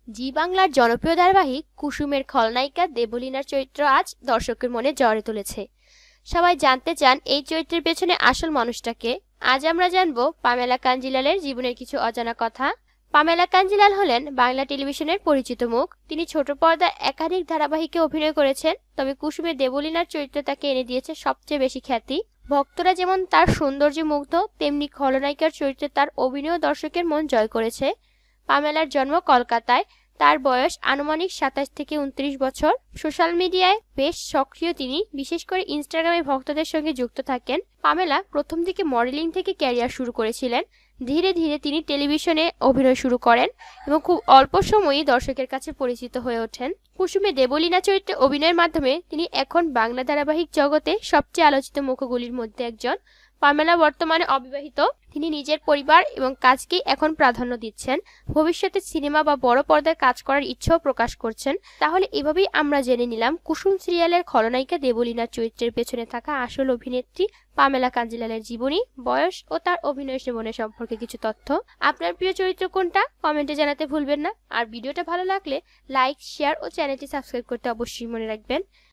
জি বাংলার জনপ্রিয় ধারাবাহিক কুসুমের খলনায়িকা দেবলীনার চরিত্র আজ দর্শকের মনে জ্বরে তুলেছে। সবাই জানতে চান এই চরিত্রের পেছনে আসল মানুষটাকে। আজ আমরা জানবো পামেলা কাঞ্জিলালের জীবনের কিছু অজানা কথা। পামেলা কাঞ্জিলাল হলেন বাংলা টেলিভিশনের পরিচিত মুখ। তিনি ছোট পর্দায় একাধিক ধারাবাহিকে অভিনয় করেছেন, তবে কুসুমের দেবলীনার চরিত্র তাকে এনে দিয়েছে সবচেয়ে বেশি খ্যাতি। ভক্তরা যেমন তার সৌন্দর্যে মুগ্ধ, তেমনি খলনায়িকার চরিত্রে তার অভিনয় দর্শকের মন জয় করেছে। পামেলার জন্ম কলকাতায়। তার বয়স আনুমানিক ২৭ থেকে ২৯ বছর। সোশ্যাল মিডিয়ায় বেশ সক্রিয় তিনি, বিশেষ করে ইনস্টাগ্রামে ভক্তদের সঙ্গে যুক্ত থাকেন। পামেলা প্রথম দিকে মডেলিং থেকে ক্যারিয়ার শুরু করেছিলেন। ধীরে ধীরে তিনি টেলিভিশনে অভিনয় শুরু করেন এবং খুব অল্প সময়েই দর্শকের কাছে পরিচিত হয়ে ওঠেন। কুসুমে দেবলীনা চরিত্রে অভিনয়ের মাধ্যমে তিনি এখন বাংলা ধারাবাহিক জগতে সবচেয়ে আলোচিত মুখগুলির মধ্যে একজন। পামেলা বর্তমানে অবিবাহিত। তিনি নিজের পরিবার এবং কাজকেই এখন প্রাধান্য দিচ্ছেন। ভবিষ্যতে সিনেমা বা বড় পর্দায় কাজ করার ইচ্ছাও প্রকাশ করছেন। তাহলে এভাবেই আমরা জেনে নিলাম কুসুম সিরিয়ালের খলনায়িকা দেবলীনার চরিত্রের পেছনে থাকা আসল অভিনেত্রী পামেলা কাঞ্জিলালের জীবনী, বয়স ও তার অভিনয় জীবনের সম্পর্কে কিছু তথ্য। আপনার প্রিয় চরিত্র কোনটা কমেন্টে জানাতে ভুলবেন না। আর ভিডিওটা ভালো লাগলে লাইক, শেয়ার ও চ্যানেলটি সাবস্ক্রাইব করতে অবশ্যই মনে রাখবেন।